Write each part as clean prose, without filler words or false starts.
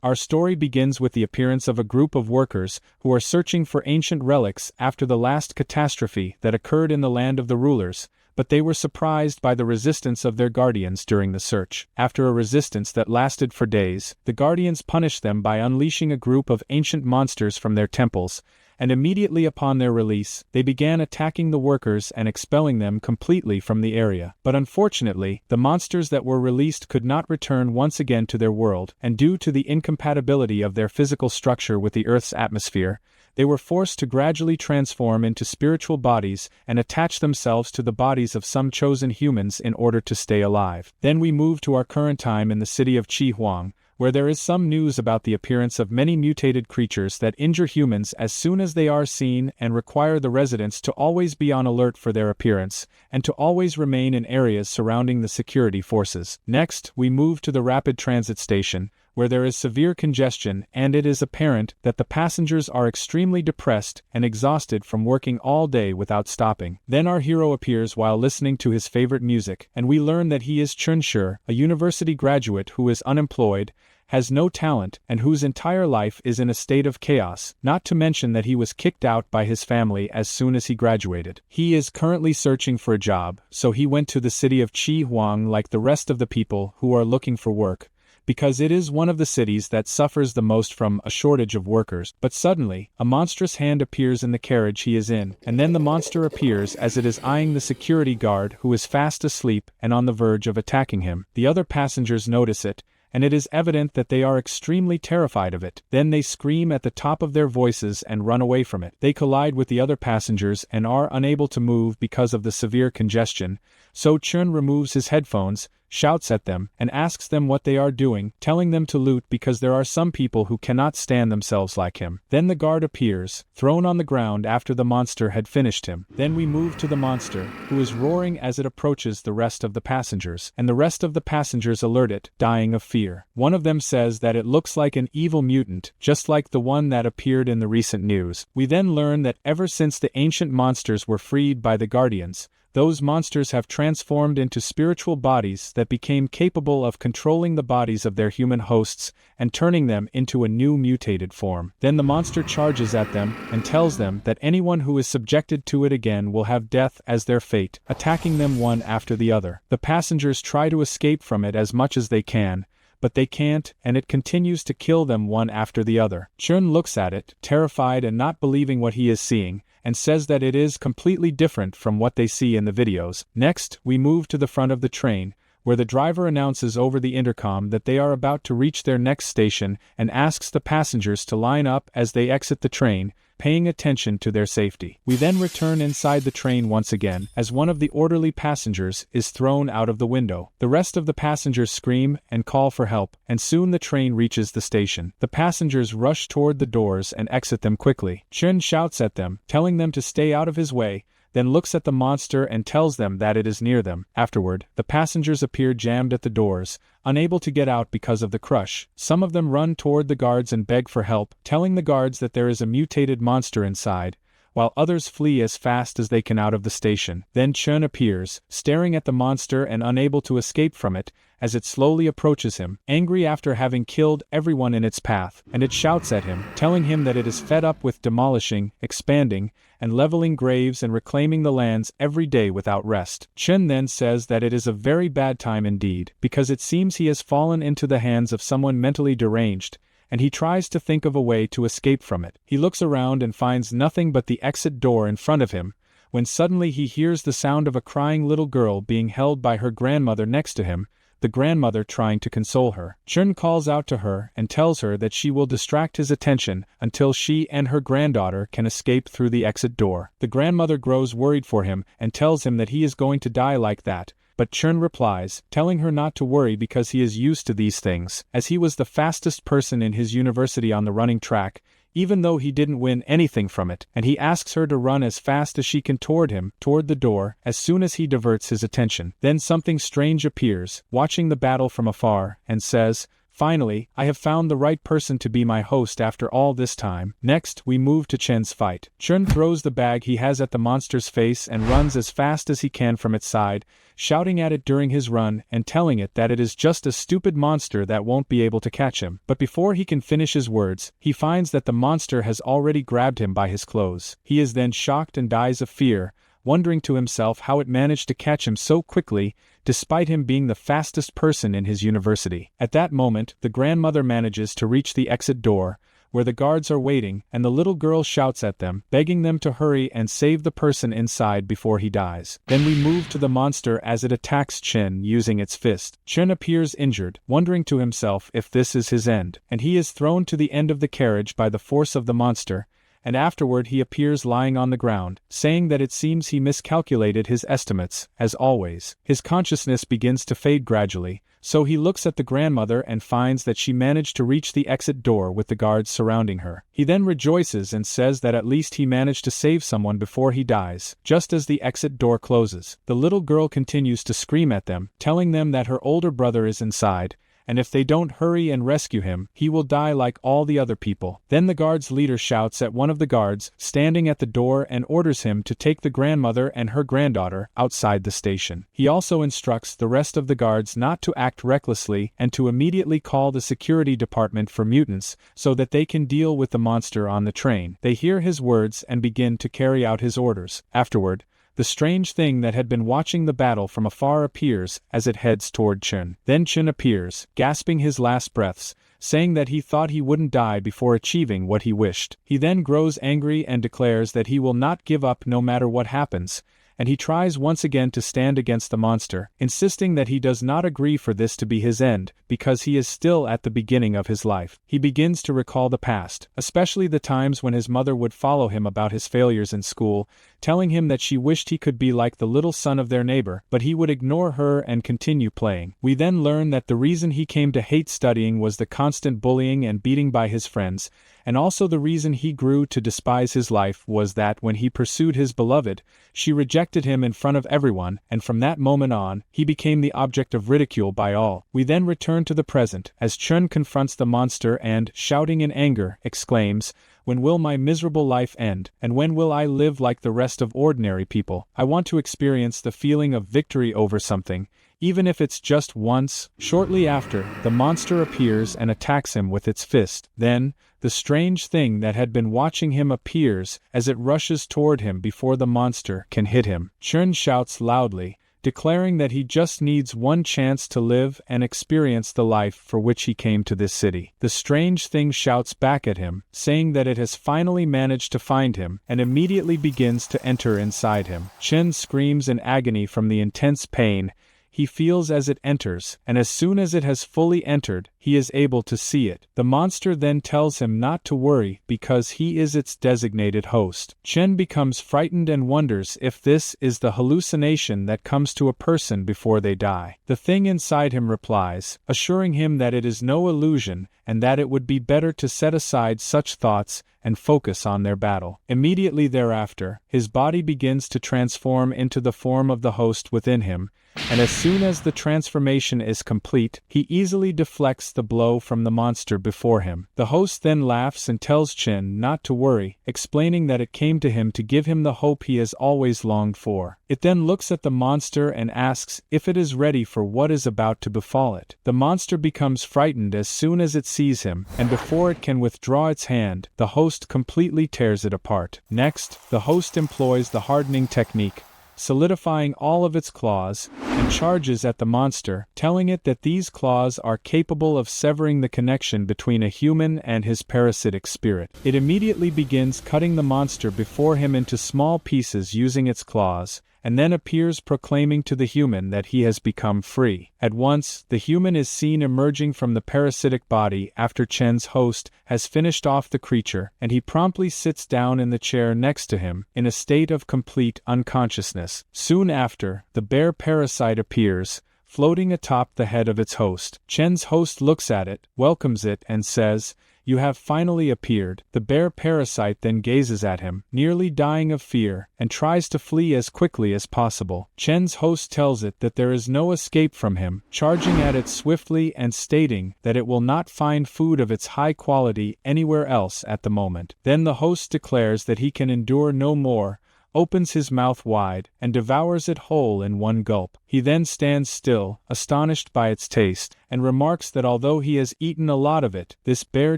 Our story begins with the appearance of a group of workers who are searching for ancient relics after the last catastrophe that occurred in the land of the rulers, but they were surprised by the resistance of their guardians during the search. After a resistance that lasted for days, the guardians punished them by unleashing a group of ancient monsters from their temples, and immediately upon their release, they began attacking the workers and expelling them completely from the area. But unfortunately, the monsters that were released could not return once again to their world, and due to the incompatibility of their physical structure with the Earth's atmosphere, they were forced to gradually transform into spiritual bodies and attach themselves to the bodies of some chosen humans in order to stay alive. Then we move to our current time in the city of Chiang, where there is some news about the appearance of many mutated creatures that injure humans as soon as they are seen and require the residents to always be on alert for their appearance, and to always remain in areas surrounding the security forces. Next, we move to the rapid transit station, where there is severe congestion and it is apparent that the passengers are extremely depressed and exhausted from working all day without stopping. Then our hero appears while listening to his favorite music, and we learn that he is Chun-shi, a university graduate who is unemployed, has no talent, and whose entire life is in a state of chaos, not to mention that he was kicked out by his family as soon as he graduated. He is currently searching for a job, so he went to the city of Chiang like the rest of the people who are looking for work, because it is one of the cities that suffers the most from a shortage of workers. But suddenly, a monstrous hand appears in the carriage he is in, and then the monster appears as it is eyeing the security guard who is fast asleep and on the verge of attacking him. The other passengers notice it, and it is evident that they are extremely terrified of it. Then they scream at the top of their voices and run away from it. They collide with the other passengers and are unable to move because of the severe congestion, so Chun removes his headphones, shouts at them, and asks them what they are doing, telling them to loot because there are some people who cannot stand themselves like him. Then the guard appears, thrown on the ground after the monster had finished him. Then we move to the monster, who is roaring as it approaches the rest of the passengers, and the rest of the passengers alert it, dying of fear. One of them says that it looks like an evil mutant, just like the one that appeared in the recent news. We then learn that ever since the ancient monsters were freed by the Guardians, those monsters have transformed into spiritual bodies that became capable of controlling the bodies of their human hosts and turning them into a new mutated form. Then the monster charges at them and tells them that anyone who is subjected to it again will have death as their fate, attacking them one after the other. The passengers try to escape from it as much as they can, but they can't, and it continues to kill them one after the other. Chun looks at it, terrified and not believing what he is seeing, and says that it is completely different from what they see in the videos. Next, we move to the front of the train, where the driver announces over the intercom that they are about to reach their next station and asks the passengers to line up as they exit the train, paying attention to their safety. We then return inside the train once again, as one of the orderly passengers is thrown out of the window. The rest of the passengers scream and call for help, and soon the train reaches the station. The passengers rush toward the doors and exit them quickly. Chun shouts at them, telling them to stay out of his way, then looks at the monster and tells them that it is near them. Afterward, the passengers appear jammed at the doors, unable to get out because of the crush. Some of them run toward the guards and beg for help, telling the guards that there is a mutated monster inside, while others flee as fast as they can out of the station. Then Chun appears, staring at the monster and unable to escape from it, as it slowly approaches him, angry after having killed everyone in its path, and it shouts at him, telling him that it is fed up with demolishing, expanding, and leveling graves and reclaiming the lands every day without rest. Chun then says that it is a very bad time indeed, because it seems he has fallen into the hands of someone mentally deranged, and he tries to think of a way to escape from it. He looks around and finds nothing but the exit door in front of him, when suddenly he hears the sound of a crying little girl being held by her grandmother next to him, the grandmother trying to console her. Chun calls out to her and tells her that she will distract his attention until she and her granddaughter can escape through the exit door. The grandmother grows worried for him and tells him that he is going to die like that, but Chun replies, telling her not to worry because he is used to these things, as he was the fastest person in his university on the running track, even though he didn't win anything from it, and he asks her to run as fast as she can toward him, toward the door, as soon as he diverts his attention. Then something strange appears, watching the battle from afar, and says, Finally, I have found the right person to be my host after all this time. Next, we move to Chen's fight. Chen throws the bag he has at the monster's face and runs as fast as he can from its side, shouting at it during his run and telling it that it is just a stupid monster that won't be able to catch him. But before he can finish his words, he finds that the monster has already grabbed him by his clothes. He is then shocked and dies of fear, wondering to himself how it managed to catch him so quickly, despite him being the fastest person in his university. At that moment, the grandmother manages to reach the exit door, where the guards are waiting, and the little girl shouts at them, begging them to hurry and save the person inside before he dies. Then we move to the monster as it attacks Chen using its fist. Chen appears injured, wondering to himself if this is his end, and he is thrown to the end of the carriage by the force of the monster, and afterward he appears lying on the ground, saying that it seems he miscalculated his estimates. As always, his consciousness begins to fade gradually, so he looks at the grandmother and finds that she managed to reach the exit door with the guards surrounding her. He then rejoices and says that at least he managed to save someone before he dies. Just as the exit door closes, the little girl continues to scream at them, telling them that her older brother is inside, and if they don't hurry and rescue him, he will die like all the other people. Then the guard's leader shouts at one of the guards standing at the door and orders him to take the grandmother and her granddaughter outside the station. He also instructs the rest of the guards not to act recklessly and to immediately call the security department for mutants so that they can deal with the monster on the train. They hear his words and begin to carry out his orders. Afterward, the strange thing that had been watching the battle from afar appears as it heads toward Chen. Then Chen appears, gasping his last breaths, saying that he thought he wouldn't die before achieving what he wished. He then grows angry and declares that he will not give up no matter what happens, and he tries once again to stand against the monster, insisting that he does not agree for this to be his end, because he is still at the beginning of his life. He begins to recall the past, especially the times when his mother would follow him about his failures in school, telling him that she wished he could be like the little son of their neighbor, but he would ignore her and continue playing. We then learn that the reason he came to hate studying was the constant bullying and beating by his friends, and also the reason he grew to despise his life was that when he pursued his beloved, she rejected him in front of everyone, and from that moment on, he became the object of ridicule by all. We then return to the present, as Chen confronts the monster and, shouting in anger, exclaims, "When will my miserable life end, and when will I live like the rest of ordinary people? I want to experience the feeling of victory over something, even if it's just once." Shortly after, the monster appears and attacks him with its fist. Then, the strange thing that had been watching him appears as it rushes toward him before the monster can hit him. Chen shouts loudly, declaring that he just needs one chance to live and experience the life for which he came to this city. The strange thing shouts back at him, saying that it has finally managed to find him, and immediately begins to enter inside him. Chen screams in agony from the intense pain he feels as it enters, and as soon as it has fully entered, he is able to see it. The monster then tells him not to worry because he is its designated host. Chen becomes frightened and wonders if this is the hallucination that comes to a person before they die. The thing inside him replies, assuring him that it is no illusion and that it would be better to set aside such thoughts and focus on their battle. Immediately thereafter, his body begins to transform into the form of the host within him, and as soon as the transformation is complete, he easily deflects the blow from the monster before him. The host then laughs and tells Chen not to worry, explaining that it came to him to give him the hope he has always longed for. It then looks at the monster and asks if it is ready for what is about to befall it. The monster becomes frightened as soon as it sees him, and before it can withdraw its hand, the host completely tears it apart. Next, the host employs the hardening technique, solidifying all of its claws, and charges at the monster, telling it that these claws are capable of severing the connection between a human and his parasitic spirit. It immediately begins cutting the monster before him into small pieces using its claws, and then appears proclaiming to the human that he has become free. At once, the human is seen emerging from the parasitic body after Chen's host has finished off the creature, and he promptly sits down in the chair next to him, in a state of complete unconsciousness. Soon after, the bear parasite appears, floating atop the head of its host. Chen's host looks at it, welcomes it, and says, "You have finally appeared." The bear parasite then gazes at him, nearly dying of fear, and tries to flee as quickly as possible. Chen's host tells it that there is no escape from him, charging at it swiftly and stating that it will not find food of its high quality anywhere else at the moment. Then the host declares that he can endure no more, opens his mouth wide, and devours it whole in one gulp. He then stands still, astonished by its taste, and remarks that although he has eaten a lot of it, this bear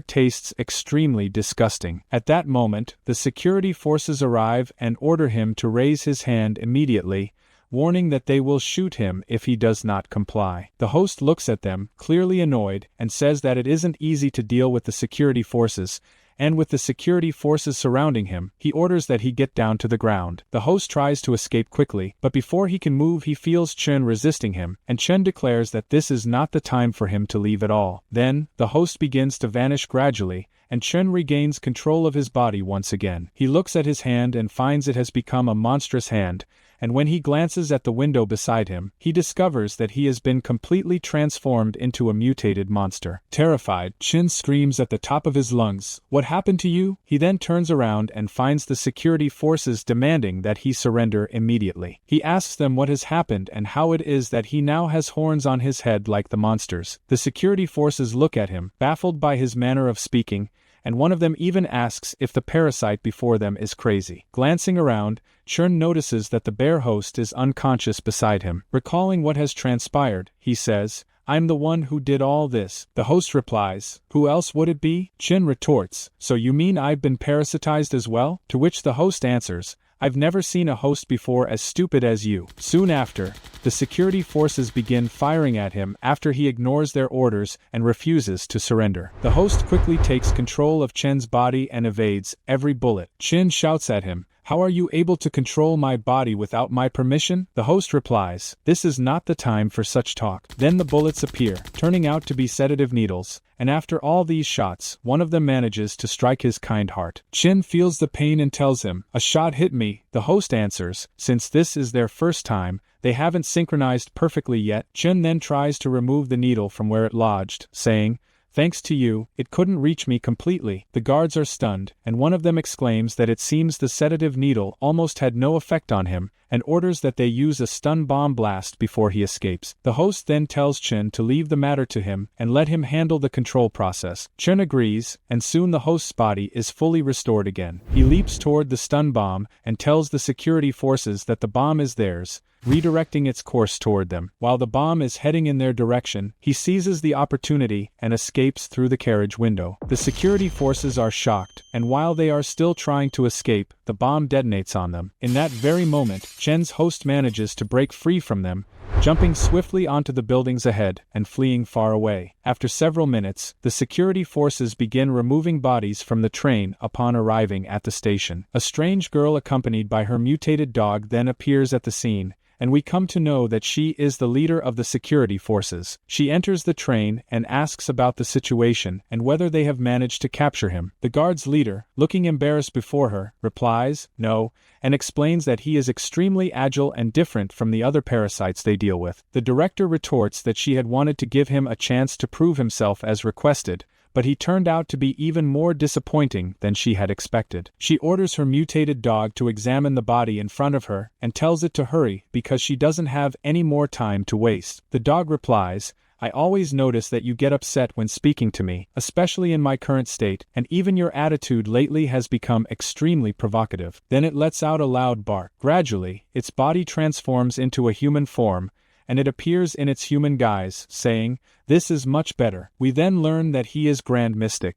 tastes extremely disgusting. At that moment, the security forces arrive and order him to raise his hand immediately, warning that they will shoot him if he does not comply. The host looks at them, clearly annoyed, and says that it isn't easy to deal with the security forces, and with the security forces surrounding him, he orders that he get down to the ground. The host tries to escape quickly, but before he can move he feels Chen resisting him, and Chen declares that this is not the time for him to leave at all. Then, the host begins to vanish gradually, and Chen regains control of his body once again. He looks at his hand and finds it has become a monstrous hand, and when he glances at the window beside him, he discovers that he has been completely transformed into a mutated monster. Terrified, Chen screams at the top of his lungs, "What happened to you?" He then turns around and finds the security forces demanding that he surrender immediately. He asks them what has happened and how it is that he now has horns on his head like the monsters. The security forces look at him, baffled by his manner of speaking, and one of them even asks if the parasite before them is crazy. Glancing around, Chen notices that the bear host is unconscious beside him. Recalling what has transpired, he says, "I'm the one who did all this." The host replies, "Who else would it be?" Chen retorts, "So you mean I've been parasitized as well?" To which the host answers, "I've never seen a host before as stupid as you." Soon after, the security forces begin firing at him after he ignores their orders and refuses to surrender. The host quickly takes control of Chen's body and evades every bullet. Chen shouts at him, "How are you able to control my body without my permission?" The host replies, "This is not the time for such talk." Then the bullets appear, turning out to be sedative needles, and after all these shots, one of them manages to strike his kind heart. Chen feels the pain and tells him, "A shot hit me." The host answers, since this is their first time, they haven't synchronized perfectly yet. Chen then tries to remove the needle from where it lodged, saying, "Thanks to you, it couldn't reach me completely." The guards are stunned, and one of them exclaims that it seems the sedative needle almost had no effect on him, and orders that they use a stun bomb blast before he escapes. The host then tells Chen to leave the matter to him and let him handle the control process. Chen agrees, and soon the host's body is fully restored again. He leaps toward the stun bomb and tells the security forces that the bomb is theirs, redirecting its course toward them. While the bomb is heading in their direction, he seizes the opportunity and escapes through the carriage window. The security forces are shocked, and while they are still trying to escape, the bomb detonates on them. In that very moment, Chen's host manages to break free from them, jumping swiftly onto the buildings ahead and fleeing far away. After several minutes, the security forces begin removing bodies from the train upon arriving at the station. A strange girl accompanied by her mutated dog then appears at the scene, and we come to know that she is the leader of the security forces. She enters the train and asks about the situation and whether they have managed to capture him. The guard's leader, looking embarrassed before her, replies, "No," and explains that he is extremely agile and different from the other parasites they deal with. The director retorts that she had wanted to give him a chance to prove himself as requested, but he turned out to be even more disappointing than she had expected. She orders her mutated dog to examine the body in front of her and tells it to hurry because she doesn't have any more time to waste. The dog replies, "I always notice that you get upset when speaking to me, especially in my current state, and even your attitude lately has become extremely provocative." Then it lets out a loud bark. Gradually, its body transforms into a human form, and it appears in its human guise, saying, "This is much better." We then learn that he is Grand Mystic,